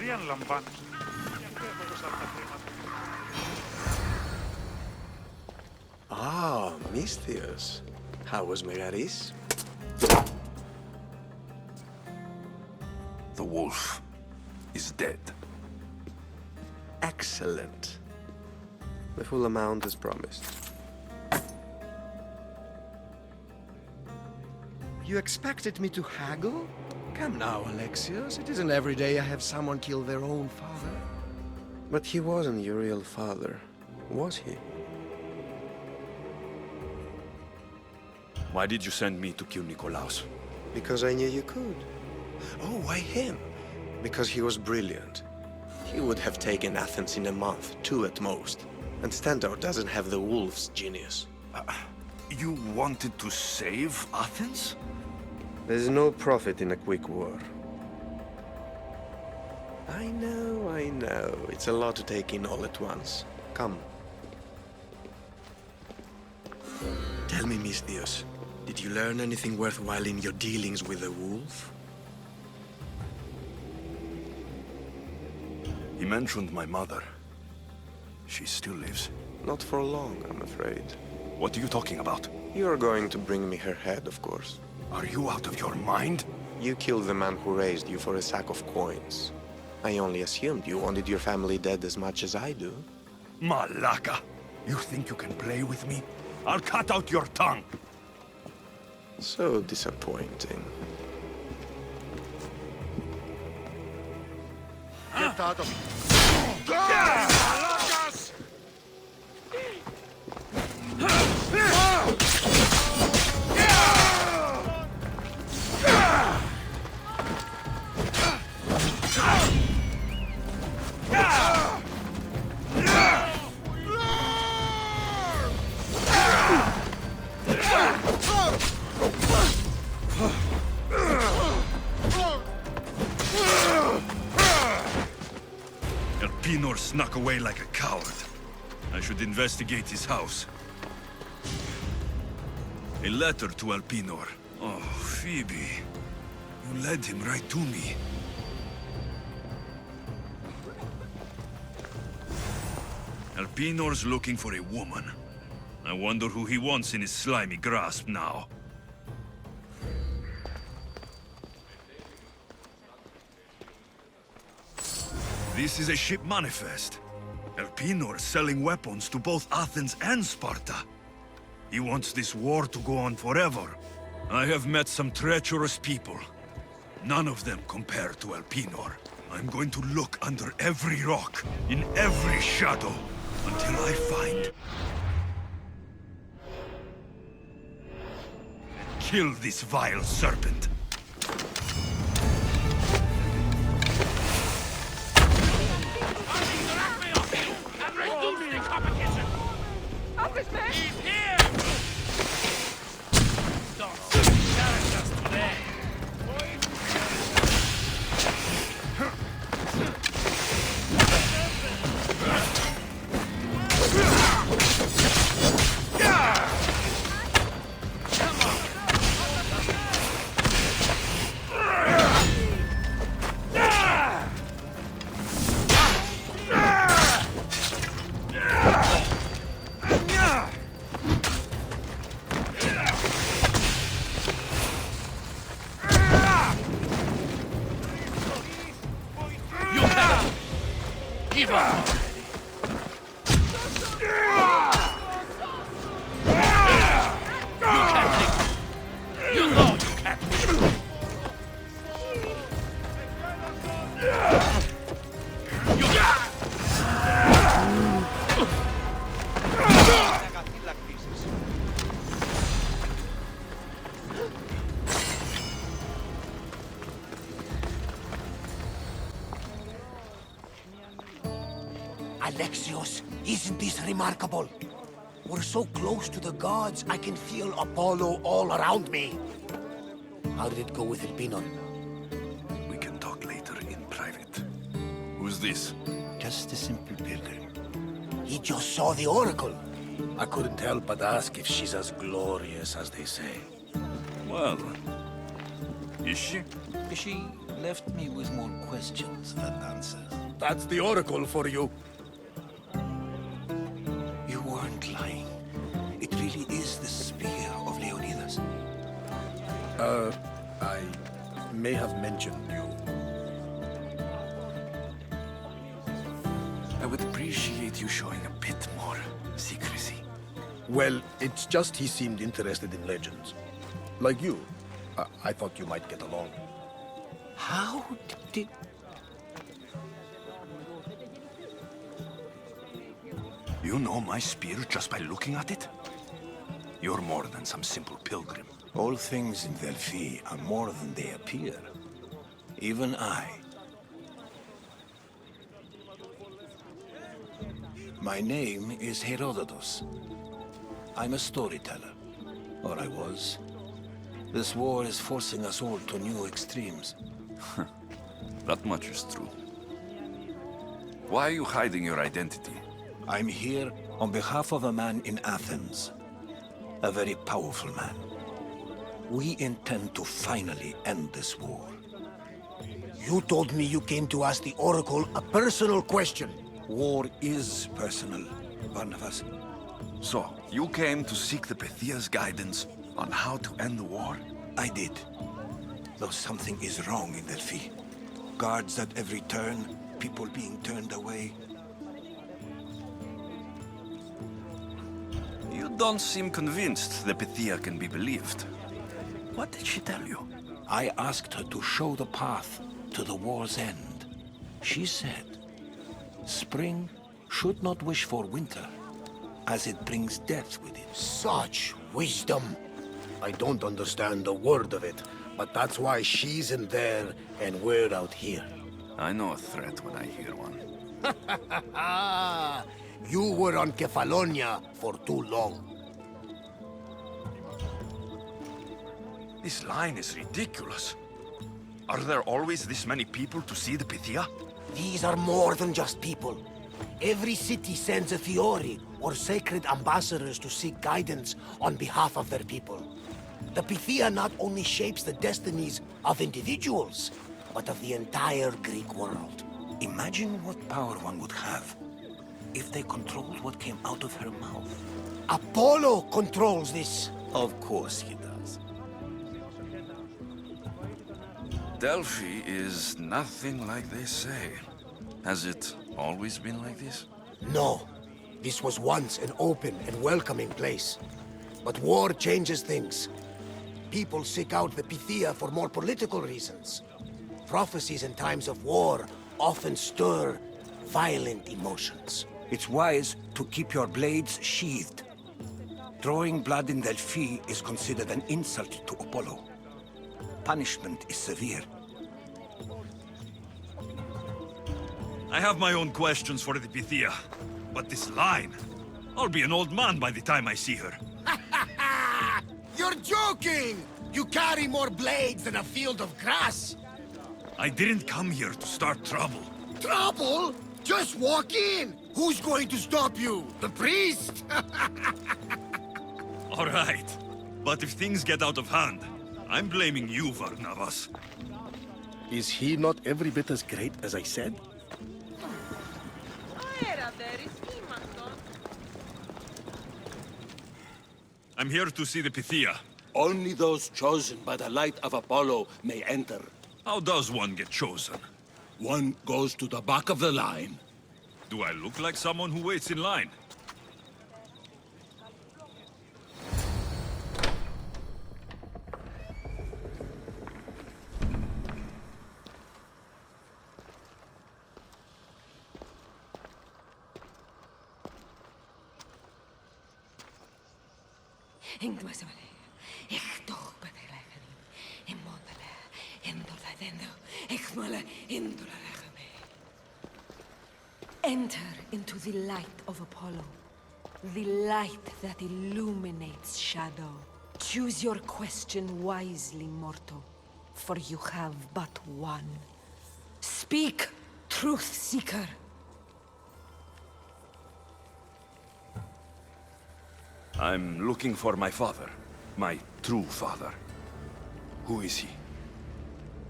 ιστορία λαμβάνεις. Γιατί έχω εγώ σαν τα χρήματα. Ah, Misthios. How was Megaris? The wolf is dead. Excellent. The full amount as promised. You expected me to haggle? Come now, Alexios. It isn't every day I have someone kill their own father. But he wasn't your real father, was he? Why did you send me to kill Nikolaos? Because I knew you could. Oh, why him? Because he was brilliant. He would have taken Athens in a month, 2 at most. And Stentor doesn't have the wolf's genius. You wanted to save Athens? There's no profit in a quick war. I know. It's a lot to take in all at once. Come. Tell me, Misthios, did you learn anything worthwhile in your dealings with the wolf? He mentioned my mother. She still lives. Not for long, I'm afraid. What are you talking about? You're going to bring me her head, of course. Are you out of your mind? You killed the man who raised you for a sack of coins. I only assumed you wanted your family dead as much as I do. Malaka! You think you can play with me? I'll cut out your tongue! So disappointing. Get out of here. Elpinor snuck away like a coward. I should investigate his house. A letter to Elpinor. Oh, Phoebe. You led him right to me. Elpinor's looking for a woman. I wonder who he wants in his slimy grasp now. This is a ship manifest. Elpinor selling weapons to both Athens and Sparta. He wants this war to go on forever. I have met some treacherous people. None of them compare to Elpinor. I'm going to look under every rock, in every shadow, until I find... and kill this vile serpent. He's here! Don't challenge us today. Give up! You know you can't win. Alexios, isn't this remarkable? We're so close to the gods, I can feel Apollo all around me. How did it go with Elpinor? We can talk later in private. Who's this? Just a simple pilgrim. He just saw the oracle. I couldn't help but ask if she's as glorious as they say. Well, is she? Is she left me with more questions than answers. That's the Oracle for you. You weren't lying. It really is the spear of Leonidas. I may have mentioned you. I would appreciate you showing a bit more secrecy. Well, it's just he seemed interested in legends. Like you. I thought you might get along. How did... You know my spear just by looking at it? You're more than some simple pilgrim. All things in Delphi are more than they appear. Even I. My name is Herodotus. I'm a storyteller. Or I was. This war is forcing us all to new extremes. That much is true. Why are you hiding your identity? I'm here on behalf of a man in Athens. A very powerful man. We intend to finally end this war. You told me you came to ask the Oracle a personal question. War is personal, Barnabas. So, you came to seek the Pythia's guidance on how to end the war? I did. Though something is wrong in Delphi. Guards at every turn, people being turned away. You don't seem convinced the Pythia can be believed. What did she tell you? I asked her to show the path to the war's end. She said, spring should not wish for winter, as it brings death with it. Such wisdom. I don't understand a word of it, but that's why she's in there and we're out here. I know a threat when I hear one. You were on Kefalonia for too long. This line is ridiculous. Are there always this many people to see the Pythia? These are more than just people. Every city sends a Fiori or sacred ambassadors to seek guidance on behalf of their people. The Pythia not only shapes the destinies of individuals, but of the entire Greek world. Imagine what power one would have if they controlled what came out of her mouth. Apollo controls this. Of course he does. Delphi is nothing like they say. Has it always been like this? No. This was once an open and welcoming place. But war changes things. People seek out the Pythia for more political reasons. Prophecies in times of war often stir violent emotions. It's wise to keep your blades sheathed. Drawing blood in Delphi is considered an insult to Apollo. Punishment is severe. I have my own questions for the Pythia, but this line... I'll be an old man by the time I see her. You're joking! You carry more blades than a field of grass! I didn't come here to start trouble. Trouble? Just walk in! Who's going to stop you? The priest? All right, but if things get out of hand, I'm blaming you, Varnavas. Is he not every bit as great as I said? I'm here to see the Pythia. Only those chosen by the light of Apollo may enter. How does one get chosen? One goes to the back of the line. Do I look like someone who waits in line? Enter into the light of Apollo, the light that illuminates shadow. Choose your question wisely, mortal, for you have but one. Speak, truth seeker. I'm looking for my father. My true father. Who is he?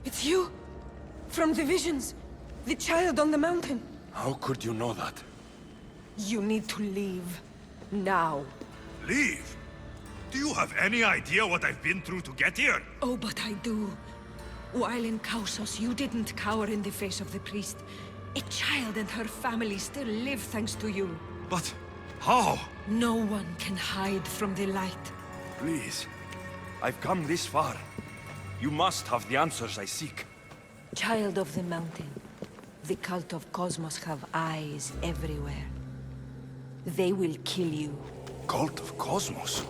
It's you? From the visions. The child on the mountain. How could you know that? You need to leave. Now. Leave? Do you have any idea what I've been through to get here? Oh, but I do. While in Kausos, you didn't cower in the face of the priest. A child and her family still live thanks to you. But how? No one can hide from the light. Please. I've come this far. You must have the answers I seek. Child of the mountain, the cult of Cosmos have eyes everywhere. They will kill you. Cult of Cosmos?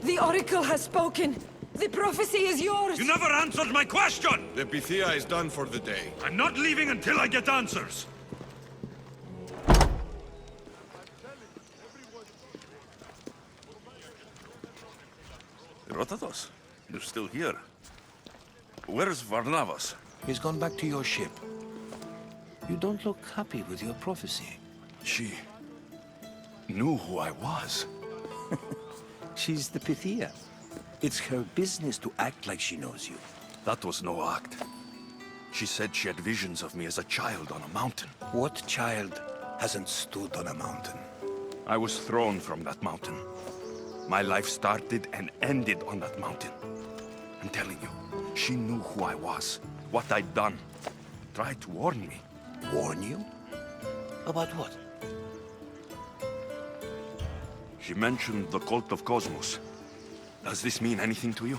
The Oracle has spoken! The prophecy is yours! You never answered my question! The Pythia is done for the day. I'm not leaving until I get answers! Rotatos, you're still here. Where's Varnavas? He's gone back to your ship. You don't look happy with your prophecy. She knew who I was. She's the Pythia. It's her business to act like she knows you. That was no act. She said she had visions of me as a child on a mountain. What child hasn't stood on a mountain? I was thrown from that mountain. My life started and ended on that mountain. I'm telling you, she knew who I was, what I'd done. Tried to warn me. Warn you? About what? She mentioned the cult of Cosmos. Does this mean anything to you?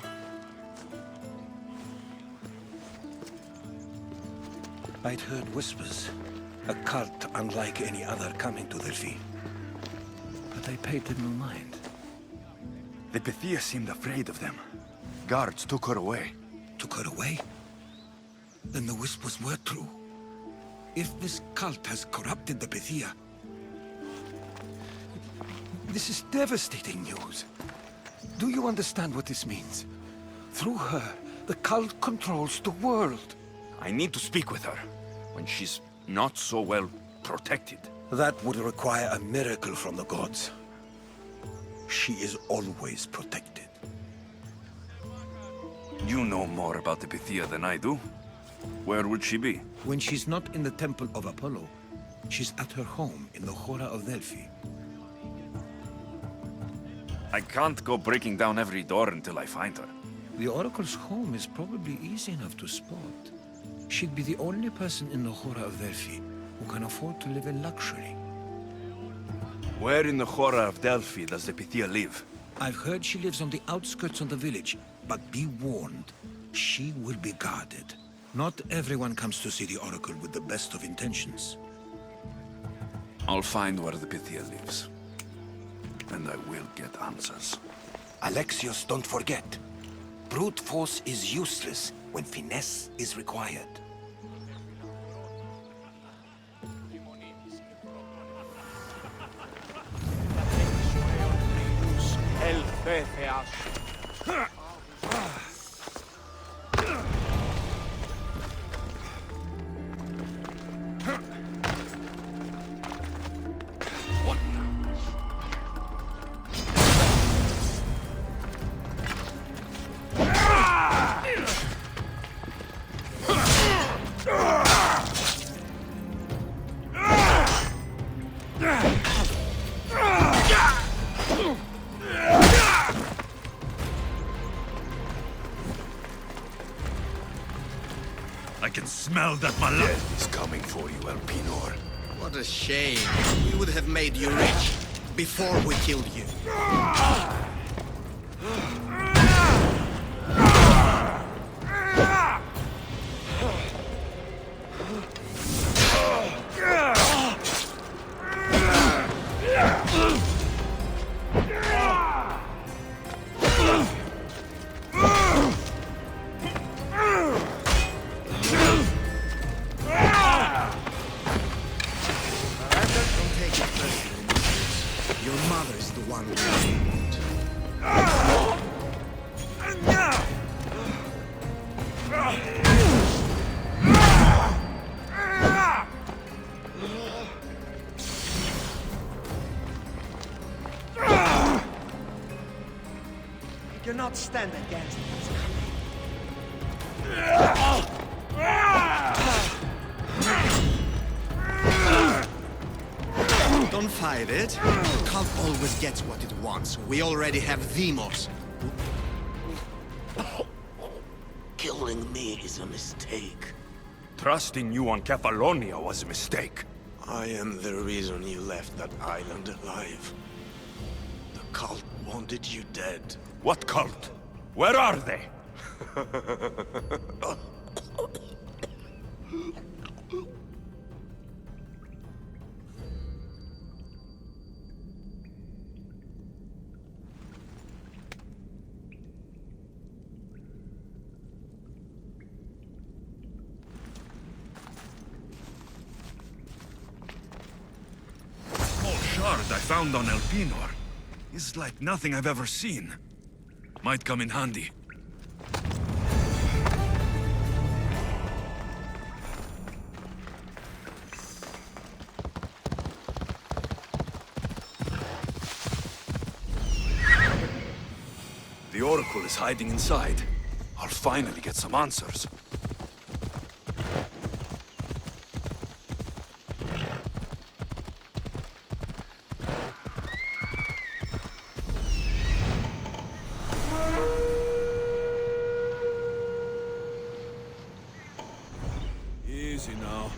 I'd heard whispers. A cult unlike any other coming to Delphi. But I paid them no mind. The Pythia seemed afraid of them. Guards took her away. Took her away? Then the whispers were true. If this cult has corrupted the Pythia... This is devastating news. Do you understand what this means? Through her, the cult controls the world. I need to speak with her, when she's not so well protected. That would require a miracle from the gods. She is always protected. You know more about the Pythia than I do. Where would she be? When she's not in the Temple of Apollo, she's at her home in the Hora of Delphi. I can't go breaking down every door until I find her. The Oracle's home is probably easy enough to spot. She'd be the only person in the Hora of Delphi who can afford to live in luxury. Where in the Hora of Delphi does the Pythia live? I've heard she lives on the outskirts of the village, but be warned, she will be guarded. Not everyone comes to see the Oracle with the best of intentions. I'll find where the Pythia lives. And I will get answers. Alexios, don't forget. Brute force is useless when finesse is required. I can smell that malam. Death is coming for you, Elpinor. What a shame. We would have made you rich before we killed you. Don't take it personally. Your mother is the one who You cannot stand against us. fight it. The cult always gets what it wants. We already have Demos. Killing me is a mistake. Trusting you on Kefalonia was a mistake. I am the reason you left that island alive. The cult wanted you dead. What cult? Where are they? Small shard I found on Elpinor is like nothing I've ever seen. Might come in handy. The Oracle is hiding inside. I'll finally get some answers. Easy now.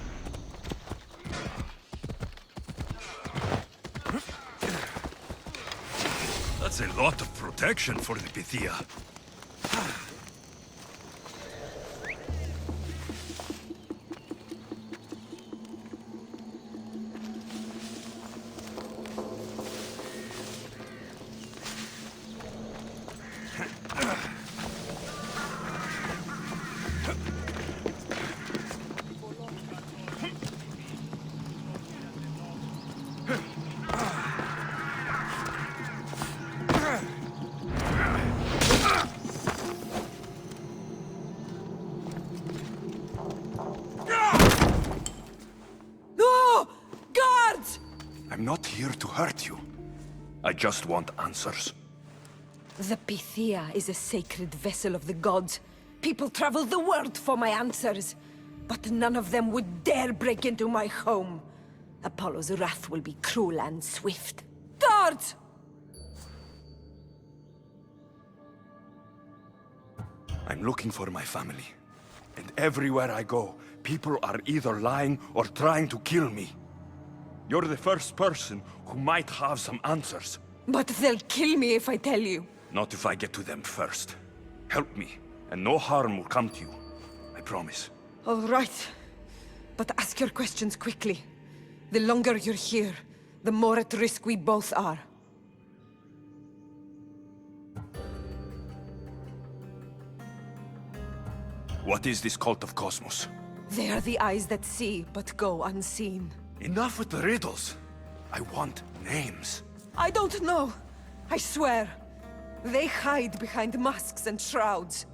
That's a lot of protection for the Pythia. No! Guards! I'm not here to hurt you. I just want answers. The Pythia is a sacred vessel of the gods. People travel the world for my answers. But none of them would dare break into my home. Apollo's wrath will be cruel and swift. Guards! I'm looking for my family. And everywhere I go, people are either lying or trying to kill me. You're the first person who might have some answers. But they'll kill me if I tell you. Not if I get to them first. Help me, and no harm will come to you. I promise. All right. But ask your questions quickly. The longer you're here, the more at risk we both are. What is this cult of Cosmos? They are the eyes that see, but go unseen. Enough with the riddles. I want names. I don't know. I swear. They hide behind masks and shrouds.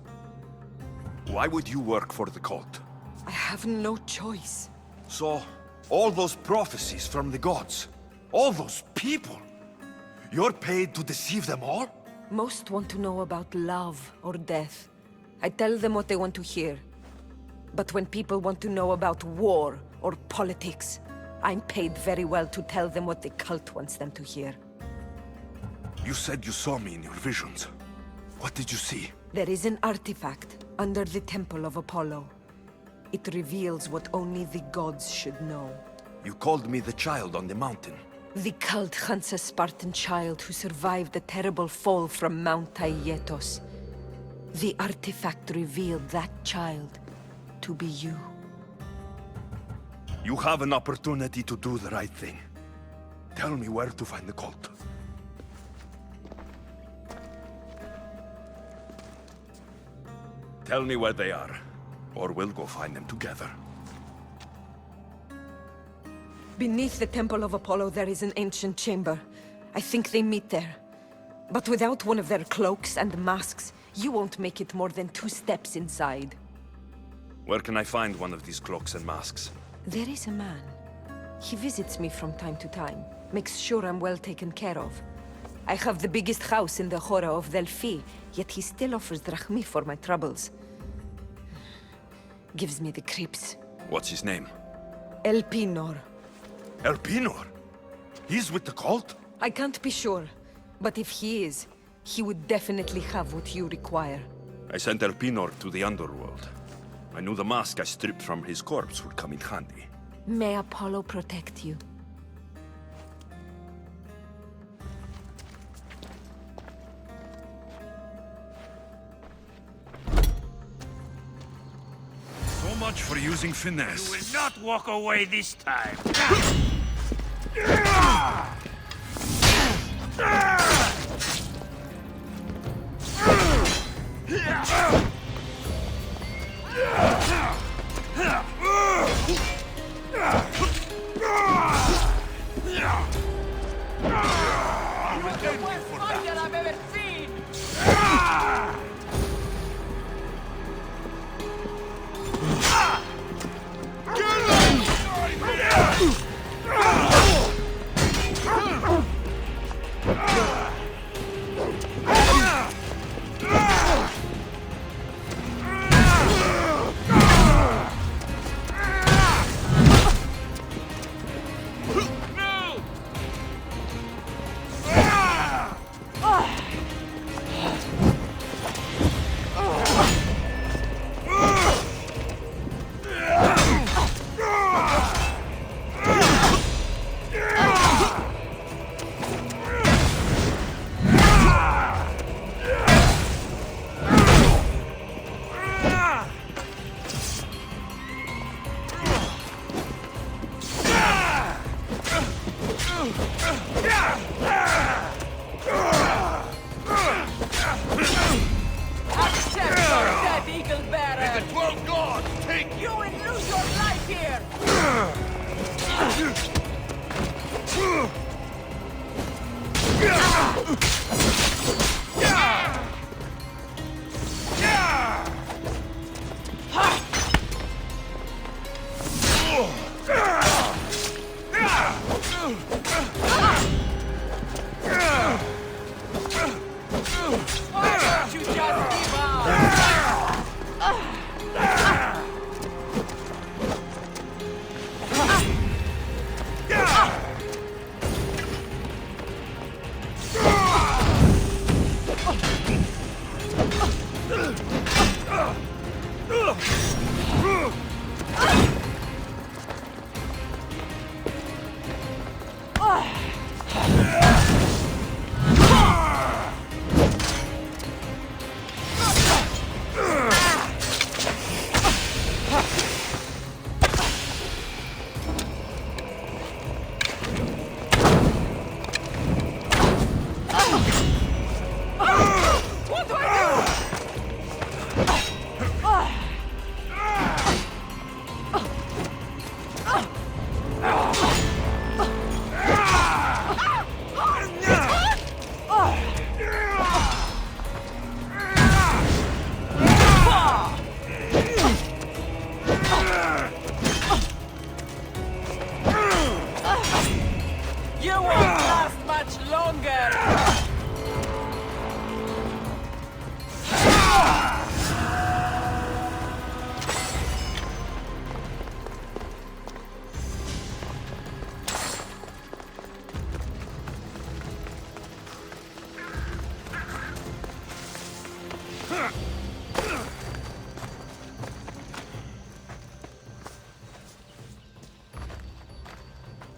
Why would you work for the cult? I have no choice. So, all those prophecies from the gods, all those people, you're paid to deceive them all? Most want to know about love or death. I tell them what they want to hear. But when people want to know about war or politics, I'm paid very well to tell them what the cult wants them to hear. You said you saw me in your visions. What did you see? There is an artifact under the Temple of Apollo. It reveals what only the gods should know. You called me the child on the mountain. The cult hunts a Spartan child who survived the terrible fall from Mount Taygetos. The artifact revealed that child to be you. You have an opportunity to do the right thing. Tell me where to find the cult. Tell me where they are, or we'll go find them together. Beneath the Temple of Apollo there is an ancient chamber. I think they meet there. But without one of their cloaks and masks, you won't make it more than 2 steps inside. Where can I find one of these cloaks and masks? There is a man. He visits me from time to time, makes sure I'm well taken care of. I have the biggest house in the Hora of Delphi, yet he still offers drachmi for my troubles. Gives me the creeps. What's his name? Elpinor. Elpinor? He's with the cult? I can't be sure, but if he is, he would definitely have what you require. I sent Elpinor to the underworld. I knew the mask I stripped from his corpse would come in handy. May Apollo protect you. So much for using finesse. You will not walk away this time.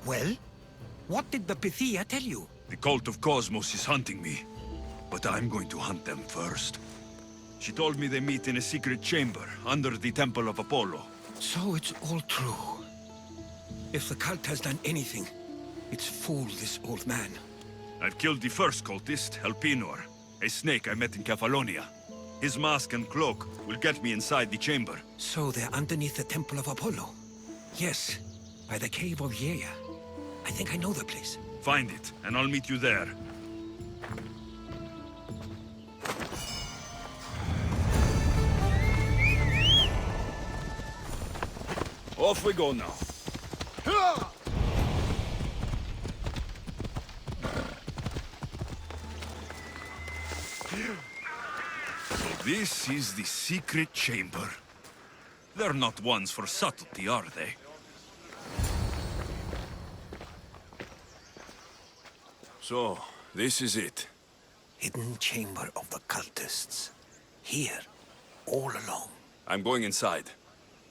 Well? What did the Pythia tell you? The cult of Cosmos is hunting me, but I'm going to hunt them first. She told me they meet in a secret chamber under the Temple of Apollo. So it's all true. If the cult has done anything, it's fooled this old man. I've killed the first cultist, Elpinor, a snake I met in Cephalonia. His mask and cloak will get me inside the chamber. So they're underneath the Temple of Apollo? Yes, by the Cave of Yea. I think I know the place. Find it, and I'll meet you there. Off we go now. So this is the secret chamber. They're not ones for subtlety, are they? So, this is it. Hidden chamber of the cultists. Here, all alone. I'm going inside.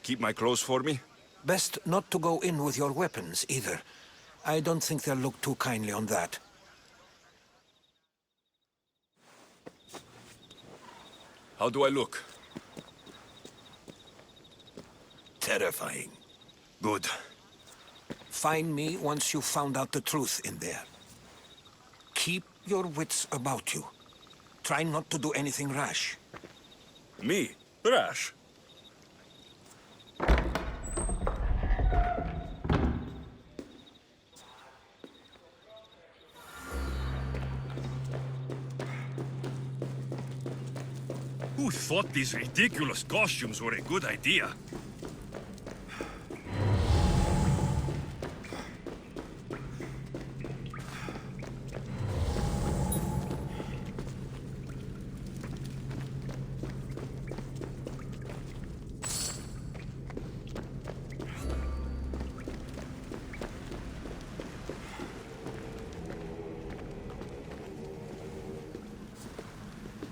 Keep my clothes for me? Best not to go in with your weapons, either. I don't think they'll look too kindly on that. How do I look? Terrifying. Good. Find me once you've found out the truth in there. Keep your wits about you. Try not to do anything rash. Me? Rash? Who thought these ridiculous costumes were a good idea?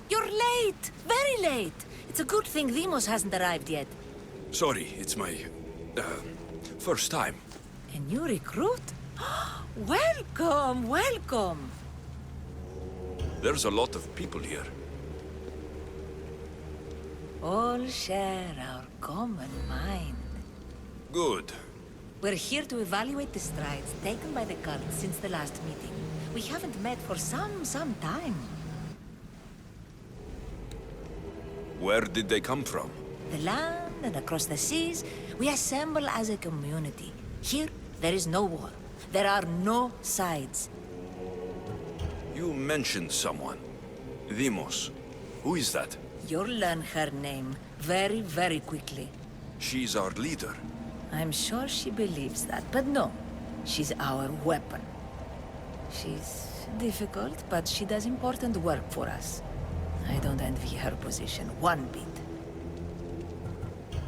You're late! Very late! It's a good thing Demos hasn't arrived yet. Sorry, it's my... first time. A new recruit? Welcome, welcome! There's a lot of people here. All share our common mind. Good. We're here to evaluate the strides taken by the cult since the last meeting. We haven't met for some time. Where did they come from? The land and across the seas, we assemble as a community. Here, there is no war. There are no sides. You mentioned someone. Demos. Who is that? You'll learn her name very, very quickly. She's our leader. I'm sure she believes that, but no. She's our weapon. She's difficult, but she does important work for us. I don't envy her position one bit.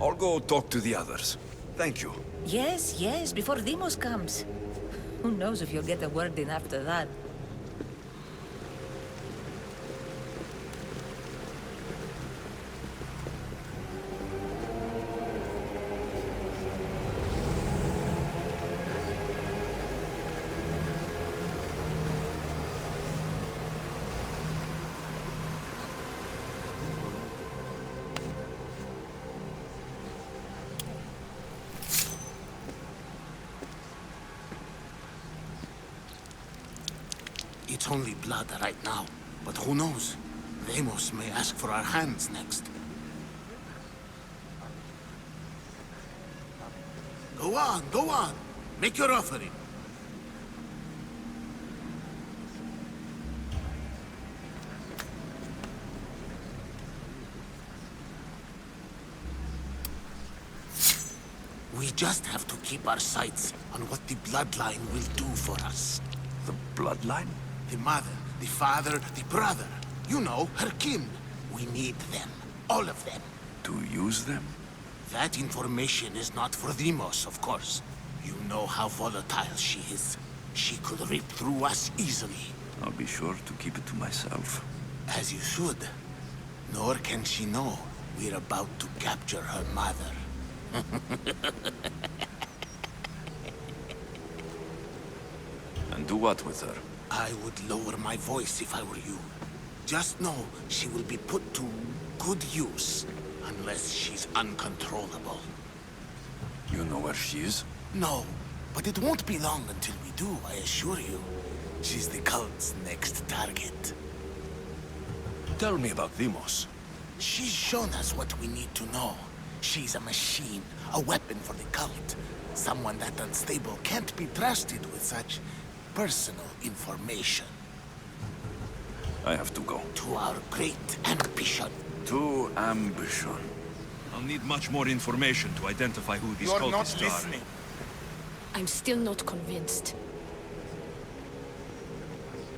I'll go talk to the others. Thank you. Yes, before Demos comes. Who knows if you'll get a word in after that. It's only blood right now, but who knows? Demos may ask for our hands next. Go on. Make your offering. We just have to keep our sights on what the bloodline will do for us. The bloodline? The mother, the father, the brother. You know, her kin. We need them. All of them. To use them? That information is not for Demos, of course. You know how volatile she is. She could rip through us easily. I'll be sure to keep it to myself. As you should. Nor can she know we're about to capture her mother. And do what with her? I would lower my voice if I were you. Just know she will be put to good use, unless she's uncontrollable. You know where she is? No, but it won't be long until we do, I assure you. She's the cult's next target. Tell me about Demos. She's shown us what we need to know. She's a machine, a weapon for the cult. Someone that unstable can't be trusted with such personal information. I have to go. To our great ambition. To ambition. I'll need much more information to identify who these cultists are. I'm still not convinced.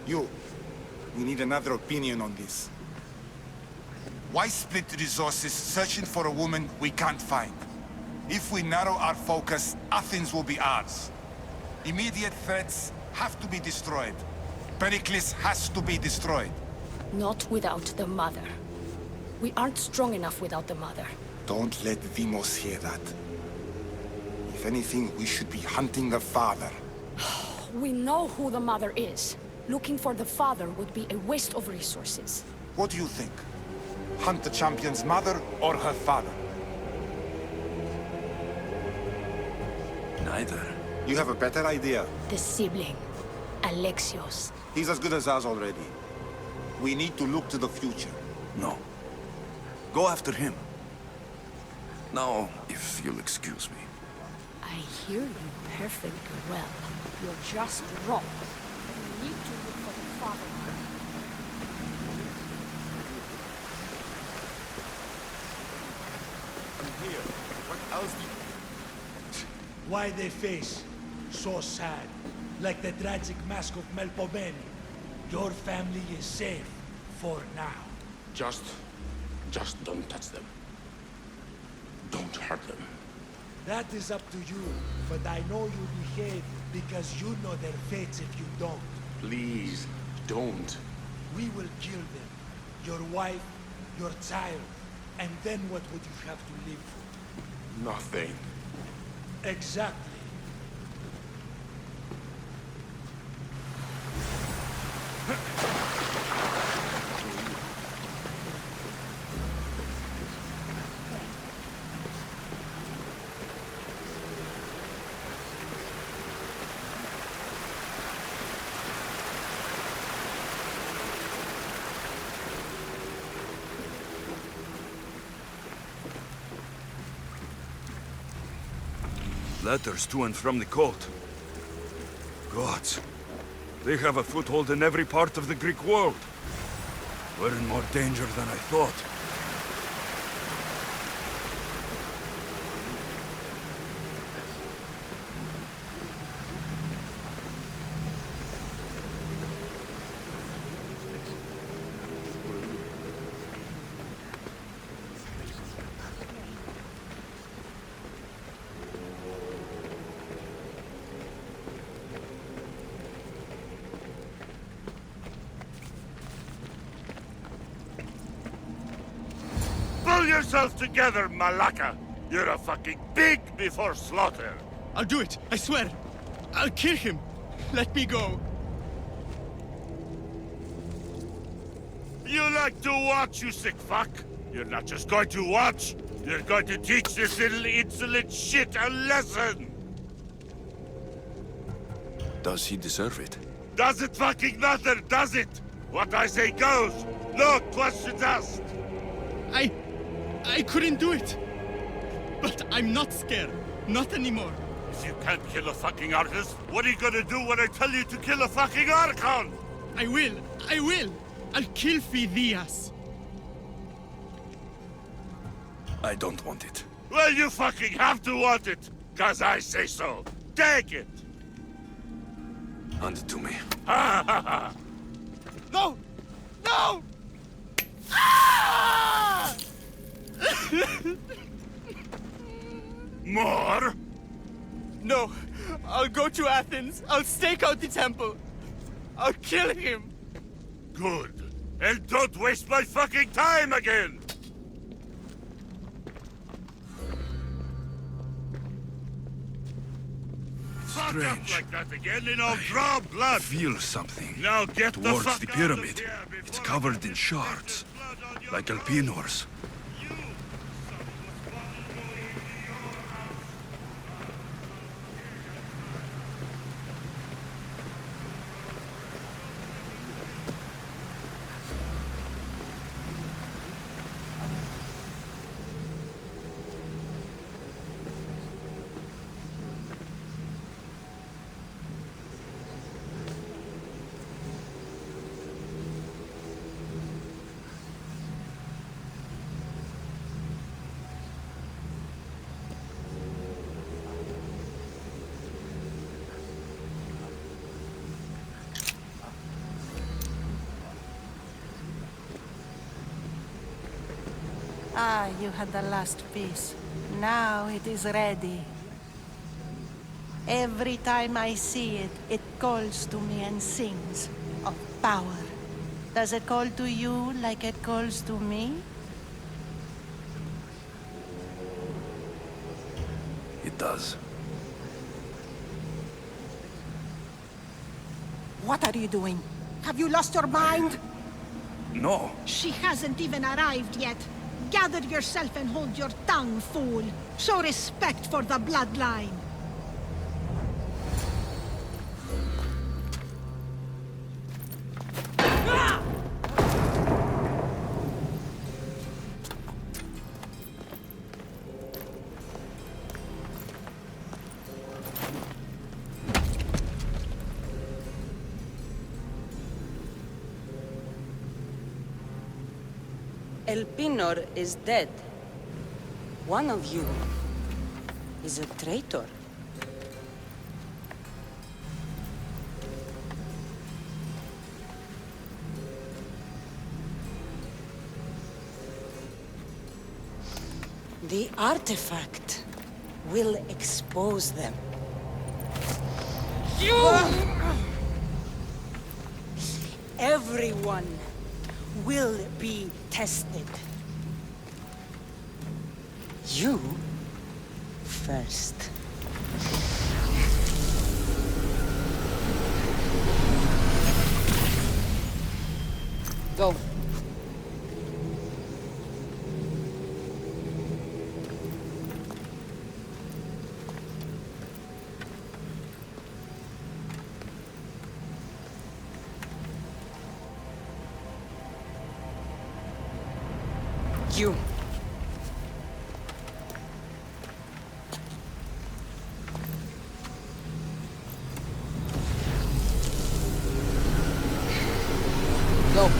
You. We need another opinion on this. Why split resources searching for a woman we can't find? If we narrow our focus, Athens will be ours. Immediate threats have to be destroyed. Pericles has to be destroyed. Not without the mother. We aren't strong enough without the mother. Don't let Deimos hear that. If anything, we should be hunting the father. We know who the mother is. Looking for the father would be a waste of resources. What do you think? Hunt the champion's mother or her father? Neither. You have a better idea. The sibling, Alexios. He's as good as ours already. We need to look to the future. No. Go after him. Now, if you'll excuse me. I hear you perfectly well. You're just wrong. We need to look for the father. Here, what else do you... Why they face so sad, like the tragic mask of Melpomene? Your family is safe for now. Just don't touch them. Don't hurt them. That is up to you, but I know you behave because you know their fates if you don't. Please, don't. We will kill them. Your wife, your child, and then what would you have to live for? Nothing. Exactly. Letters to and from the court. Gods. They have a foothold in every part of the Greek world. We're in more danger than I thought. Pull yourself together, Malaka! You're a fucking pig before slaughter! I'll do it, I swear! I'll kill him! Let me go! You like to watch, you sick fuck! You're not just going to watch! You're going to teach this little insolent shit a lesson! Does he deserve it? Does it fucking matter, does it? What I say goes! No questions asked! I couldn't do it! But I'm not scared. Not anymore. If you can't kill a fucking artist, what are you gonna do when I tell you to kill a fucking Archon? I will! I will! I'll kill Phidias! I don't want it. Well, you fucking have to want it, 'cause I say so. Take it! Hand it to me. Ha ha ha! No! No! Ah! More? No! I'll go to Athens. I'll stake out the temple. I'll kill him. Good. And don't waste my fucking time again! Fuck up Strange. like that again and I'll draw blood! Feel something. Now get the Towards fuck the out pyramid. of here It's before covered in shards. Like Alpinors. Ah, you had the last piece. Now it is ready. Every time I see it, it calls to me and sings. of power. Does it call to you like it calls to me? It does. What are you doing? Have you lost your mind? No. She hasn't even arrived yet. Gather yourself and hold your tongue, fool. Show respect for the bloodline. El Pinor is dead. One of you is a traitor. The artifact will expose them. Everyone will be tested. You first. Go. You. Go.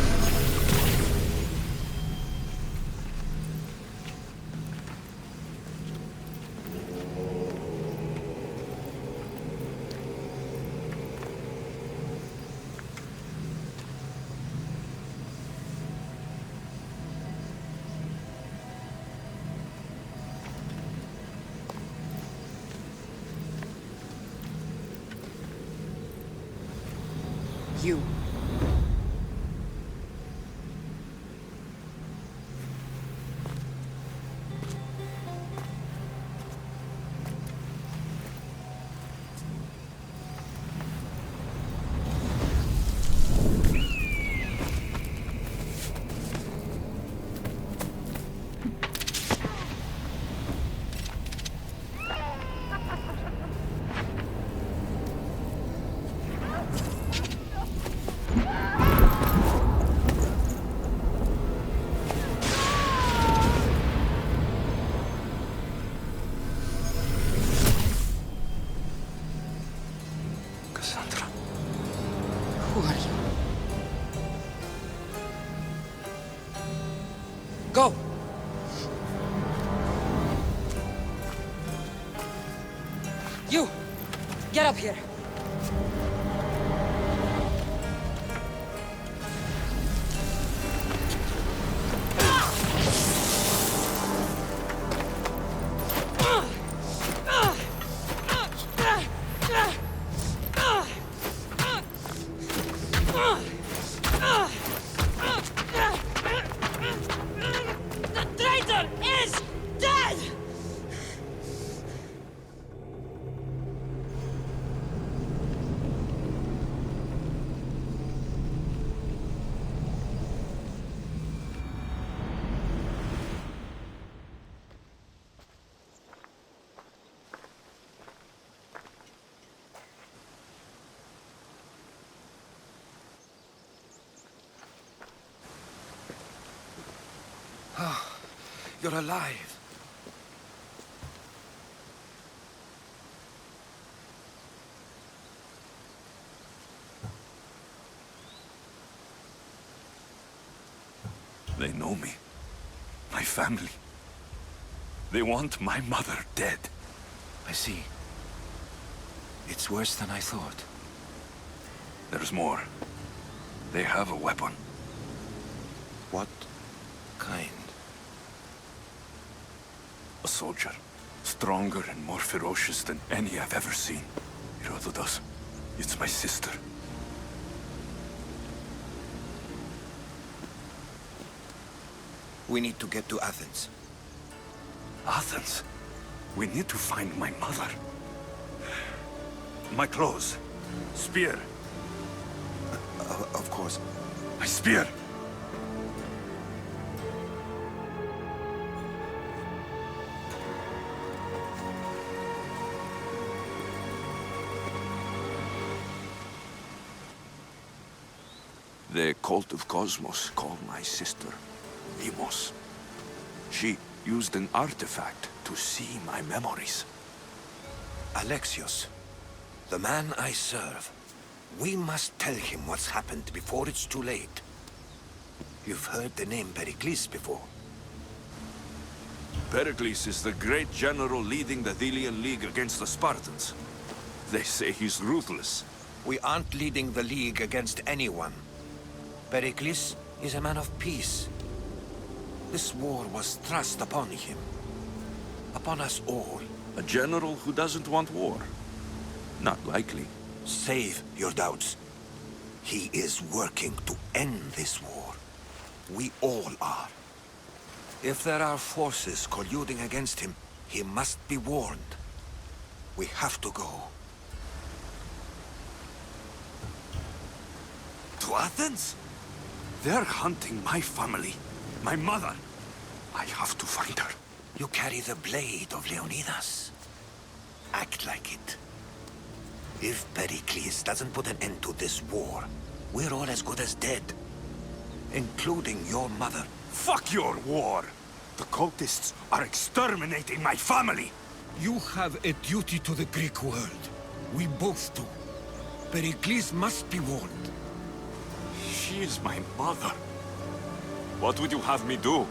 You. Who are you? Go! You! Get up here! The traitor is dead! Oh, you're alive. They know me. My family. They want my mother dead. I see. It's worse than I thought. There's more. They have a weapon. What kind? A soldier. Stronger and more ferocious than any I've ever seen. Herodotus, it's my sister. We need to get to Athens. Athens? We need to find my mother. My clothes. Spear. Of course. My spear! The cult of Cosmos called my sister Limos. She used an artifact to see my memories. Alexios, the man I serve. We must tell him what's happened before it's too late. You've heard the name Pericles before. Pericles is the great general leading the Delian League against the Spartans. They say he's ruthless. We aren't leading the League against anyone. Pericles is a man of peace. This war was thrust upon him. Upon us all. A general who doesn't want war? Not likely. Save your doubts. He is working to end this war. We all are. If there are forces colluding against him, he must be warned. We have to go. To Athens? They're hunting my family, my mother. I have to find her. You carry the blade of Leonidas. Act like it. If Pericles doesn't put an end to this war, we're all as good as dead. Including your mother. Fuck your war! The cultists are exterminating my family! You have a duty to the Greek world. We both do. Pericles must be warned. She is my mother. What would you have me do?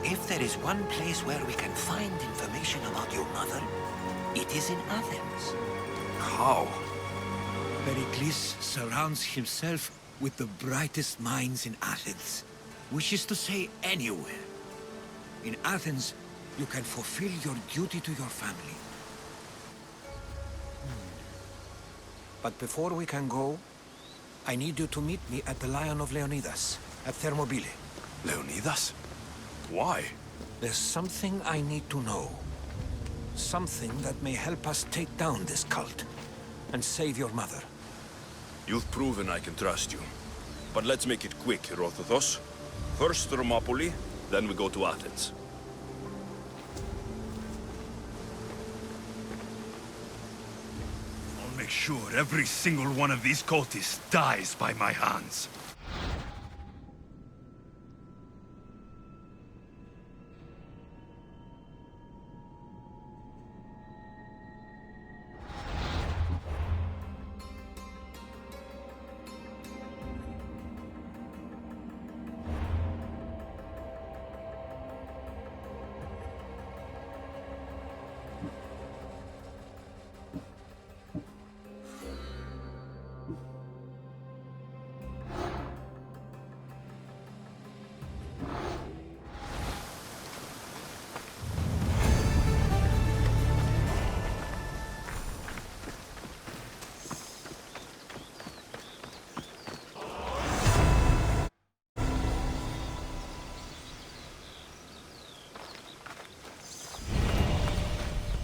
If there is one place where we can find information about your mother, it is in Athens. How? Pericles surrounds himself with the brightest minds in Athens. Which is to say, anywhere. In Athens, you can fulfill your duty to your family. But before we can go, I need you to meet me at the Lion of Leonidas, at Thermopylae. Leonidas? Why? There's something I need to know. Something that may help us take down this cult and save your mother. You've proven I can trust you. But let's make it quick, Herodotos. First Thermopylae, then we go to Athens. I'll make sure every single one of these cultists dies by my hands.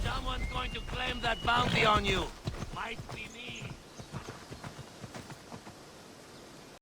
Someone's going to claim that bounty on you.